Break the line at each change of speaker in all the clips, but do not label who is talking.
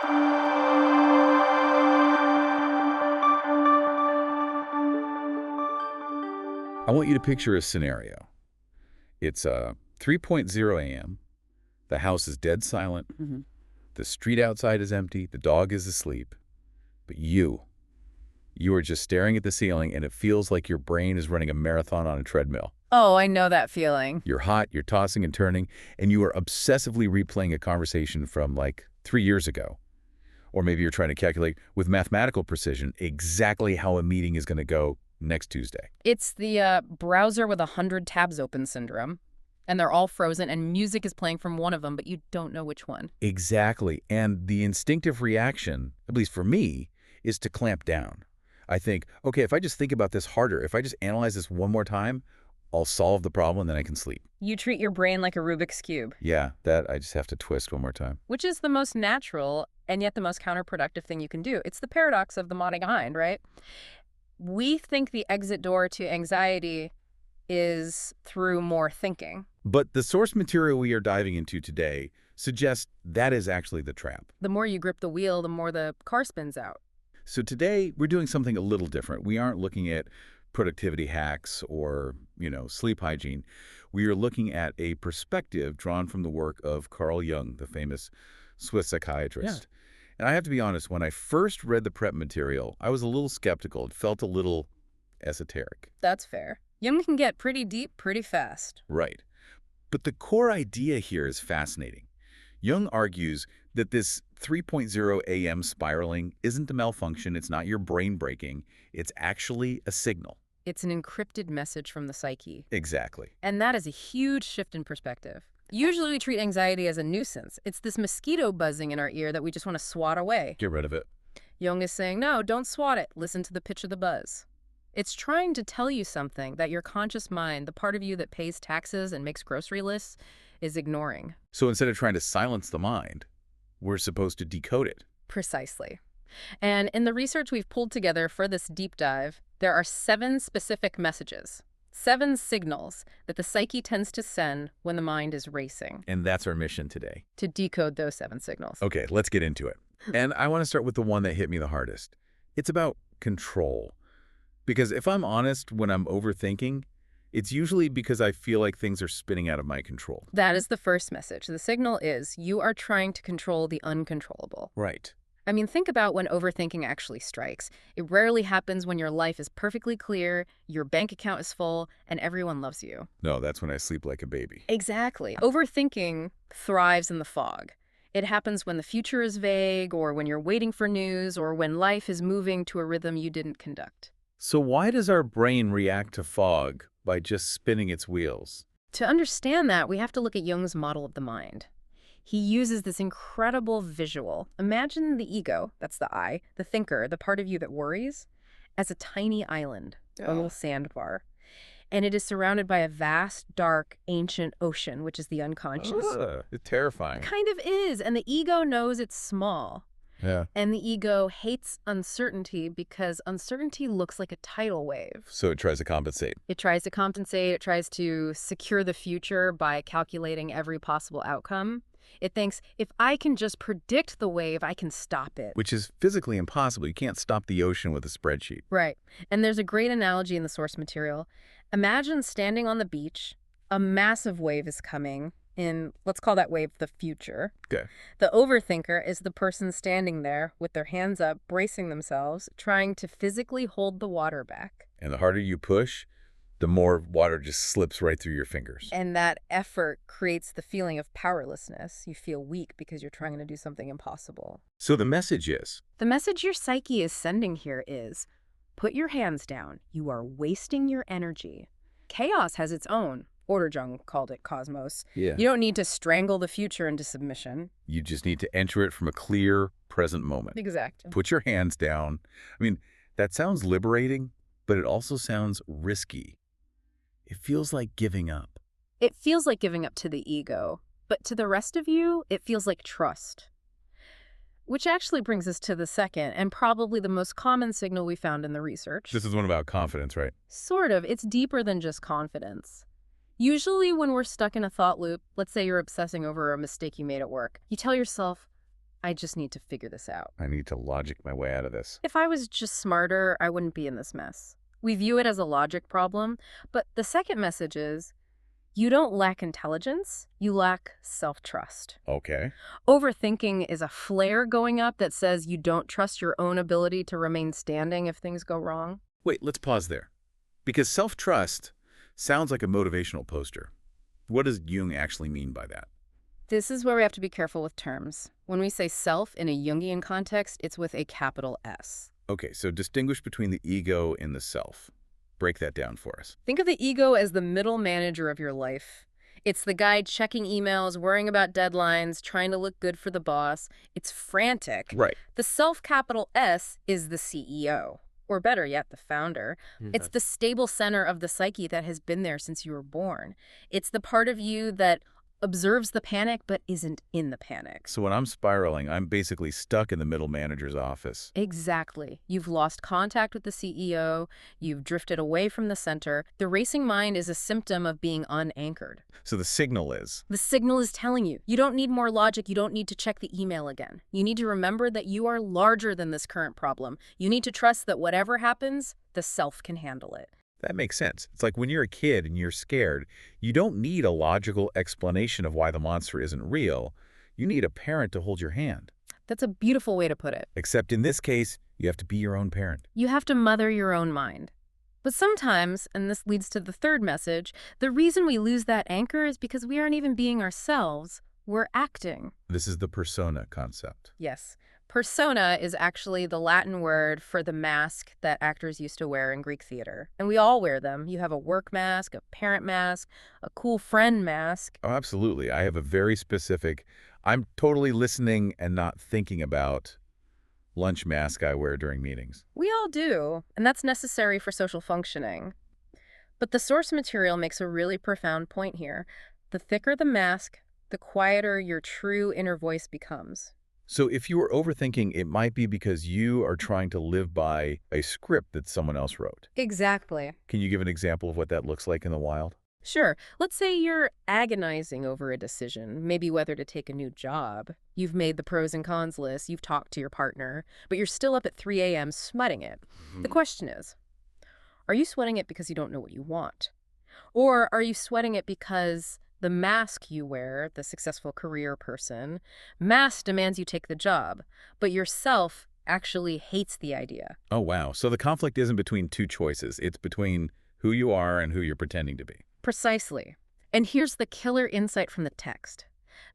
I want you to picture a scenario. It's 3:00 a.m. The house is dead silent. The street outside is empty. The dog is asleep. But you are just staring at the ceiling, and it feels like your brain is running a marathon on a treadmill.
Oh, I know that feeling.
You're hot, you're tossing and turning, and you are obsessively replaying a conversation from like 3 years ago. Or maybe you're trying to calculate with mathematical precision exactly how a meeting is going to go next Tuesday.
It's the browser with 100 tabs open syndrome. And they're all frozen, and music is playing from one of them, but you don't know which one.
Exactly. And the instinctive reaction, at least for me, is to clamp down. I think, okay, if I just think about this harder, if I just analyze this one more time, I'll solve the problem, then I can sleep.
You treat your brain like a Rubik's Cube.
Yeah, that I just have to twist one more time.
Which is the most natural and yet the most counterproductive thing you can do. It's the paradox of the modern mind, right? We think the exit door to anxiety is through more thinking.
But the source material we are diving into today suggests that is actually the trap.
The more you grip the wheel, the more the car spins out.
So today, we're doing something a little different. We aren't looking at productivity hacks or, sleep hygiene. We are looking at a perspective drawn from the work of Carl Jung, the famous Swiss psychiatrist.
Yeah.
And I have to be honest, when I first read the prep material, I was a little skeptical. It felt a little esoteric.
That's fair. Jung can get pretty deep pretty fast.
Right. But the core idea here is fascinating. Jung argues that this 3:00 a.m. spiraling isn't a malfunction, it's not your brain breaking, it's actually a signal.
It's an encrypted message from the psyche.
Exactly.
And that is a huge shift in perspective. Usually we treat anxiety as a nuisance. It's this mosquito buzzing in our ear that we just want to swat away.
Get rid of it.
Jung is saying, no, don't swat it. Listen to the pitch of the buzz. It's trying to tell you something that your conscious mind, the part of you that pays taxes and makes grocery lists, is ignoring.
So instead of trying to silence the mind, we're supposed to decode it.
Precisely. And in the research we've pulled together for this deep dive, there are 7 specific messages, 7 signals that the psyche tends to send when the mind is racing.
And that's our mission today.
To decode those 7 signals.
Okay, let's get into it. And I want to start with the one that hit me the hardest. It's about control. Because if I'm honest, when I'm overthinking, it's usually because I feel like things are spinning out of my control.
That is the first message. The signal is you are trying to control the uncontrollable.
Right.
I mean, think about when overthinking actually strikes. It rarely happens when your life is perfectly clear, your bank account is full, and everyone loves you.
No, that's when I sleep like a baby.
Exactly. Overthinking thrives in the fog. It happens when the future is vague, or when you're waiting for news, or when life is moving to a rhythm you didn't conduct.
So why does our brain react to fog by just spinning its wheels?
To understand that, we have to look at Jung's model of the mind. He uses this incredible visual. Imagine the ego, that's the I, the thinker, the part of you that worries, as a tiny island, a little sandbar. And it is surrounded by a vast, dark, ancient ocean, which is the unconscious.
It's terrifying.
It kind of is, and the ego knows it's small.
Yeah.
And the ego hates uncertainty because uncertainty looks like a tidal wave.
So it tries to compensate.
It tries to compensate. It tries to secure the future by calculating every possible outcome. It thinks, if I can just predict the wave, I can stop it.
Which is physically impossible. You can't stop the ocean with a spreadsheet.
Right. And there's a great analogy in the source material. Imagine standing on the beach. A massive wave is coming. Let's call that wave the future.
Okay.
The overthinker is the person standing there with their hands up, bracing themselves, trying to physically hold the water back.
And the harder you push, the more water just slips right through your fingers.
And that effort creates the feeling of powerlessness. You feel weak because you're trying to do something impossible.
So the message is?
The message your psyche is sending here is, put your hands down. You are wasting your energy. Chaos has its own. Jung called it cosmos.
Yeah.
You don't need to strangle the future into submission.
You just need to enter it from a clear, present moment.
Exactly.
Put your hands down. I mean, that sounds liberating, but it also sounds risky. It feels like giving up.
It feels like giving up to the ego, but to the rest of you, it feels like trust. Which actually brings us to the second and probably the most common signal we found in the research.
This is one about confidence, right?
Sort of. It's deeper than just confidence. Usually when we're stuck in a thought loop, let's say you're obsessing over a mistake you made at work, you tell yourself, I just need to figure this out.
I need to logic my way out of this.
If I was just smarter, I wouldn't be in this mess. We view it as a logic problem, but the second message is, you don't lack intelligence, you lack self-trust.
Okay.
Overthinking is a flare going up that says you don't trust your own ability to remain standing if things go wrong.
Wait, let's pause there. Because self-trust sounds like a motivational poster. What does Jung actually mean by that?
This is where we have to be careful with terms. When we say self in a Jungian context, it's with a capital S.
Okay, so distinguish between the ego and the self. Break that down for us.
Think of the ego as the middle manager of your life. It's the guy checking emails, worrying about deadlines, trying to look good for the boss. It's frantic.
Right.
The self capital S is the CEO, or better yet, the founder. It's the stable center of the psyche that has been there since you were born. It's the part of you that observes the panic but isn't in the panic.
So when I'm spiraling, I'm basically stuck in the middle manager's office.
Exactly. You've lost contact with the CEO. You've drifted away from the center. The racing mind is a symptom of being unanchored.
So the signal is?
The signal is telling you, you don't need more logic. You don't need to check the email again. You need to remember that you are larger than this current problem. You need to trust that whatever happens, the self can handle it.
That makes sense. It's like when you're a kid and you're scared, you don't need a logical explanation of why the monster isn't real. You need a parent to hold your hand.
That's a beautiful way to put it.
Except in this case, you have to be your own parent.
You have to mother your own mind. But sometimes, and this leads to the third message, the reason we lose that anchor is because we aren't even being ourselves. We're acting.
This is the persona concept.
Yes. Persona is actually the Latin word for the mask that actors used to wear in Greek theater. And we all wear them. You have a work mask, a parent mask, a cool friend mask.
Oh, absolutely. I have a very specific, I'm totally listening and not thinking about lunch mask I wear during meetings.
We all do, and that's necessary for social functioning. But the source material makes a really profound point here. The thicker the mask, the quieter your true inner voice becomes.
So if you were overthinking, it might be because you are trying to live by a script that someone else wrote.
Exactly.
Can you give an example of what that looks like in the wild?
Sure. Let's say you're agonizing over a decision, maybe whether to take a new job. You've made the pros and cons list, you've talked to your partner, but you're still up at 3 a.m. smutting it. The question is, are you sweating it because you don't know what you want? Or are you sweating it because the mask you wear, the successful career person, mask demands you take the job, but yourself actually hates the idea?
Oh, wow. So the conflict isn't between two choices. It's between who you are and who you're pretending to be.
Precisely. And here's the killer insight from the text.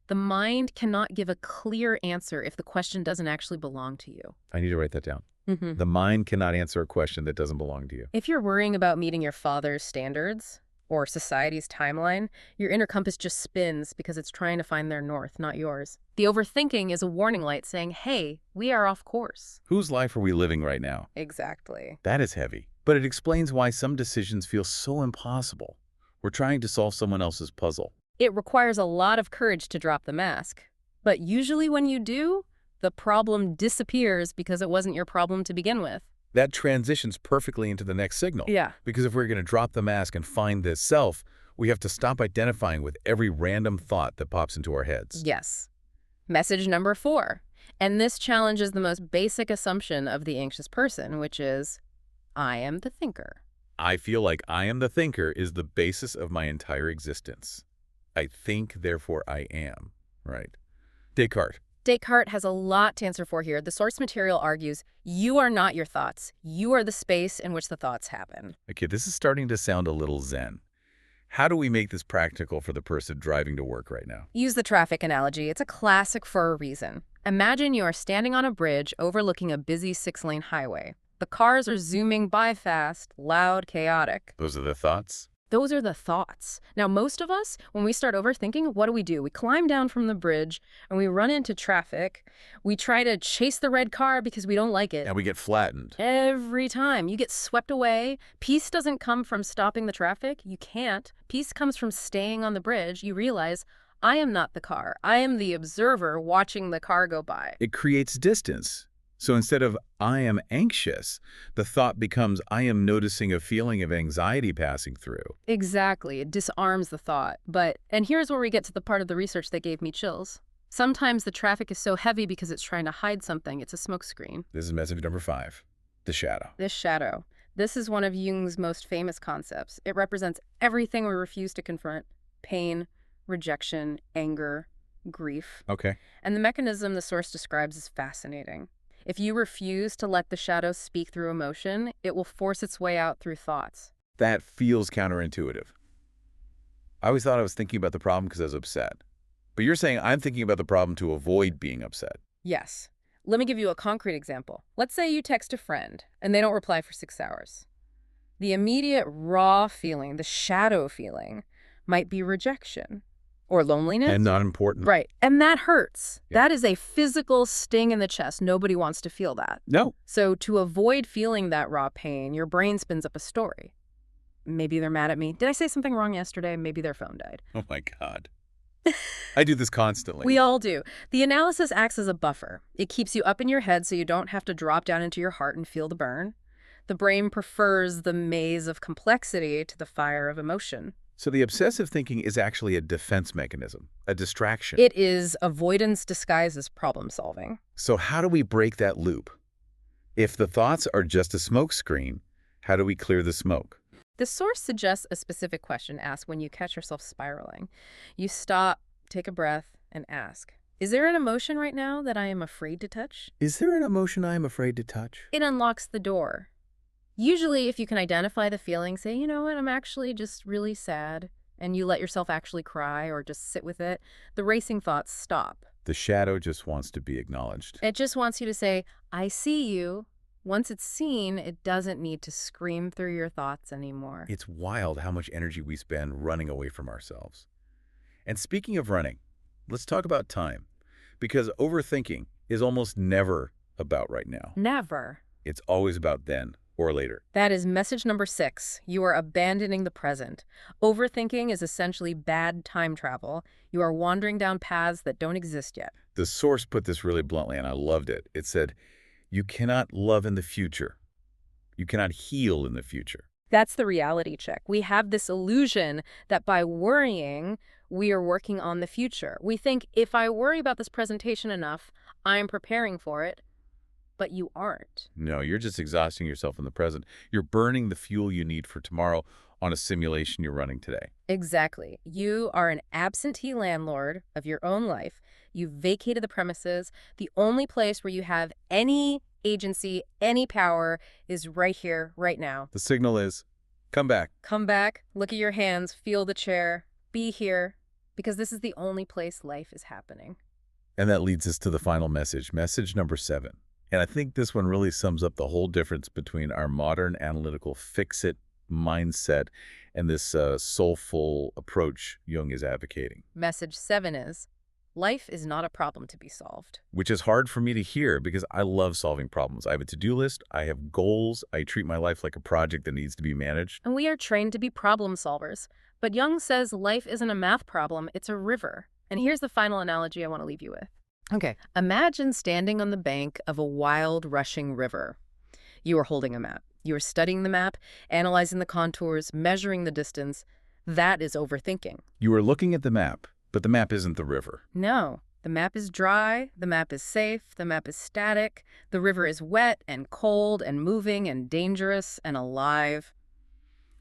The mind cannot give a clear answer if the question doesn't actually belong to you.
I need to write that down. The mind cannot answer a question that doesn't belong to you.
If you're worrying about meeting your father's standards or society's timeline, your inner compass just spins because it's trying to find their north, not yours. The overthinking is a warning light saying, hey, we are off course.
Whose life are we living right now?
Exactly.
That is heavy. But it explains why some decisions feel so impossible. We're trying to solve someone else's puzzle.
It requires a lot of courage to drop the mask. But usually when you do, the problem disappears because it wasn't your problem to begin with.
That transitions perfectly into the next signal.
Yeah.
Because if we're going to drop the mask and find this self, we have to stop identifying with every random thought that pops into our heads.
Yes. Message number 4. And this challenges the most basic assumption of the anxious person, which is, I am the thinker.
I feel like I am the thinker is the basis of my entire existence. I think, therefore I am. Right. Descartes.
Descartes has a lot to answer for here. The source material argues, you are not your thoughts. You are the space in which the thoughts happen.
Okay, this is starting to sound a little zen. How do we make this practical for the person driving to work right now?
Use the traffic analogy. It's a classic for a reason. Imagine you are standing on a bridge overlooking a busy 6-lane highway. The cars are zooming by fast, loud, chaotic.
Those are the thoughts?
Those are the thoughts. Now, most of us, when we start overthinking, what do? We climb down from the bridge and we run into traffic. We try to chase the red car because we don't like it.
And we get flattened.
Every time. You get swept away. Peace doesn't come from stopping the traffic. You can't. Peace comes from staying on the bridge. You realize, I am not the car. I am the observer watching the car go by.
It creates distance. So instead of I am anxious, the thought becomes I am noticing a feeling of anxiety passing through.
Exactly. It disarms the thought. And here's where we get to the part of the research that gave me chills. Sometimes the traffic is so heavy because it's trying to hide something. It's a smokescreen.
This is message number 5, the shadow.
This shadow. This is one of Jung's most famous concepts. It represents everything we refuse to confront: pain, rejection, anger, grief.
Okay.
And the mechanism the source describes is fascinating. If you refuse to let the shadow speak through emotion, it will force its way out through thoughts.
That feels counterintuitive. I always thought I was thinking about the problem because I was upset. But you're saying I'm thinking about the problem to avoid being upset.
Yes. Let me give you a concrete example. Let's say you text a friend and they don't reply for 6 hours. The immediate raw feeling, the shadow feeling, might be rejection or loneliness.
And not important.
Right. And that hurts.
Yeah.
That is a physical sting in the chest. Nobody wants to feel that.
No.
So to avoid feeling that raw pain, your brain spins up a story. Maybe they're mad at me. Did I say something wrong yesterday? Maybe their phone died.
Oh my God. I do this constantly.
We all do. The analysis acts as a buffer. It keeps you up in your head so you don't have to drop down into your heart and feel the burn. The brain prefers the maze of complexity to the fire of emotion.
So the obsessive thinking is actually a defense mechanism, a distraction.
It is avoidance disguised as problem solving.
So how do we break that loop? If the thoughts are just a smoke screen, how do we clear the smoke?
The source suggests a specific question asked when you catch yourself spiraling. You stop, take a breath, and ask, is there an emotion right now that I am afraid to touch?
Is there an emotion I am afraid to touch?
It unlocks the door. Usually, if you can identify the feeling, say, you know what, I'm actually just really sad, and you let yourself actually cry or just sit with it, the racing thoughts stop.
The shadow just wants to be acknowledged.
It just wants you to say, I see you. Once it's seen, it doesn't need to scream through your thoughts anymore.
It's wild how much energy we spend running away from ourselves. And speaking of running, let's talk about time. Because overthinking is almost never about right now.
Never.
It's always about then or later.
That is message number 6. You are abandoning the present. Overthinking is essentially bad time travel. You are wandering down paths that don't exist yet.
The source put this really bluntly, and I loved it. It said, you cannot love in the future. You cannot heal in the future.
That's the reality check. We have this illusion that by worrying, we are working on the future. We think if I worry about this presentation enough, I'm preparing for it. But you aren't.
No, you're just exhausting yourself in the present. You're burning the fuel you need for tomorrow on a simulation you're running today.
Exactly. You are an absentee landlord of your own life. You've vacated the premises. The only place where you have any agency, any power is right here, right now.
The signal is, come back.
Come back, look at your hands, feel the chair, be here, because this is the only place life is happening.
And that leads us to the final message, message number 7. And I think this one really sums up the whole difference between our modern analytical fix-it mindset and this soulful approach Jung is advocating.
Message 7 is, life is not a problem to be solved.
Which is hard for me to hear because I love solving problems. I have a to-do list, I have goals, I treat my life like a project that needs to be managed.
And we are trained to be problem solvers. But Jung says life isn't a math problem, it's a river. And here's the final analogy I want to leave you with. Okay, imagine standing on the bank of a wild, rushing river. You are holding a map. You are studying the map, analyzing the contours, measuring the distance. That is overthinking.
You are looking at the map, but the map isn't the river.
No, the map is dry, the map is safe, the map is static, the river is wet and cold and moving and dangerous and alive.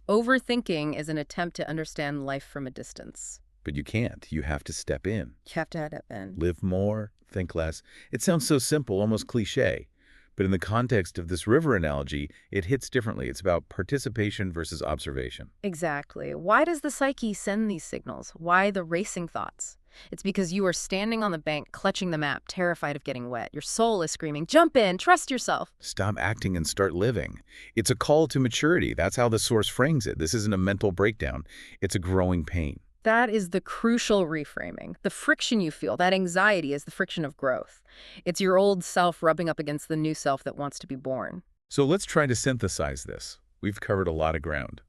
Overthinking is an attempt to understand life from a distance.
But you can't. You have to step in.
You have to step in.
Live more, think less. It sounds so simple, almost cliche. But in the context of this river analogy, it hits differently. It's about participation versus observation.
Exactly. Why does the psyche send these signals? Why the racing thoughts? It's because you are standing on the bank, clutching the map, terrified of getting wet. Your soul is screaming, jump in, trust yourself.
Stop acting and start living. It's a call to maturity. That's how the source frames it. This isn't a mental breakdown. It's a growing pain.
That is the crucial reframing. The friction you feel, that anxiety, is the friction of growth. It's your old self rubbing up against the new self that wants to be born.
So let's try to synthesize this. We've covered a lot of ground.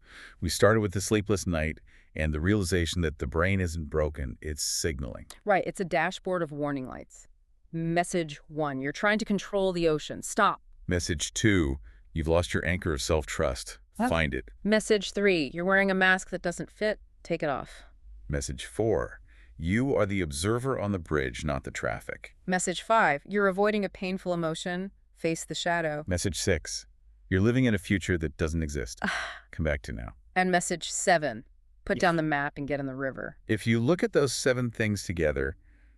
We started with the sleepless night and the realization that the brain isn't broken, it's signaling.
Right, it's a dashboard of warning lights. Message 1, you're trying to control the ocean. Stop.
Message 2, you've lost your anchor of self-trust. Find it.
Message 3, you're wearing a mask that doesn't fit. Take it off.
Message 4, You are the observer on the bridge, not the traffic.
Message 5, you're avoiding a painful emotion. Face the shadow.
Message 6, you're living in a future that doesn't exist. Come back to now.
And message 7, put down the map and get in the river.
If you look at those 7 things together,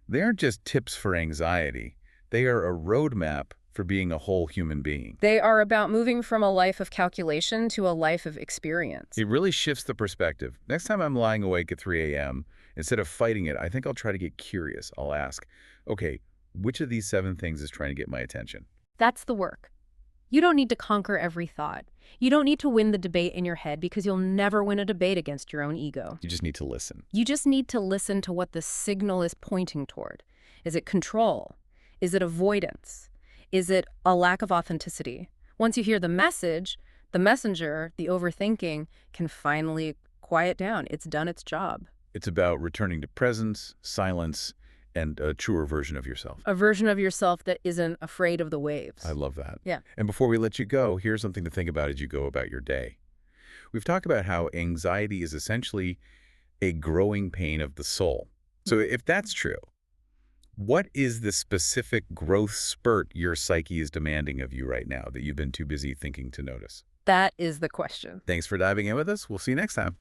they aren't just tips for anxiety. They are a roadmap for being a whole human being.
They are about moving from a life of calculation to a life of experience.
It really shifts the perspective. Next time I'm lying awake at 3 a.m., instead of fighting it, I think I'll try to get curious. I'll ask, okay, which of these 7 things is trying to get my attention?
That's the work. You don't need to conquer every thought. You don't need to win the debate in your head because you'll never win a debate against your own ego.
You just need to listen.
You just need to listen to what the signal is pointing toward. Is it control? Is it avoidance? Is it a lack of authenticity? Once you hear the message, the messenger, the overthinking, can finally quiet down. It's done its job.
It's about returning to presence, silence, and a truer version of yourself.
A version of yourself that isn't afraid of the waves.
I love that.
Yeah.
And before we let you go, here's something to think about as you go about your day. We've talked about how anxiety is essentially a growing pain of the soul. So if that's true, what is the specific growth spurt your psyche is demanding of you right now that you've been too busy thinking to notice?
That is the question.
Thanks for diving in with us. We'll see you next time.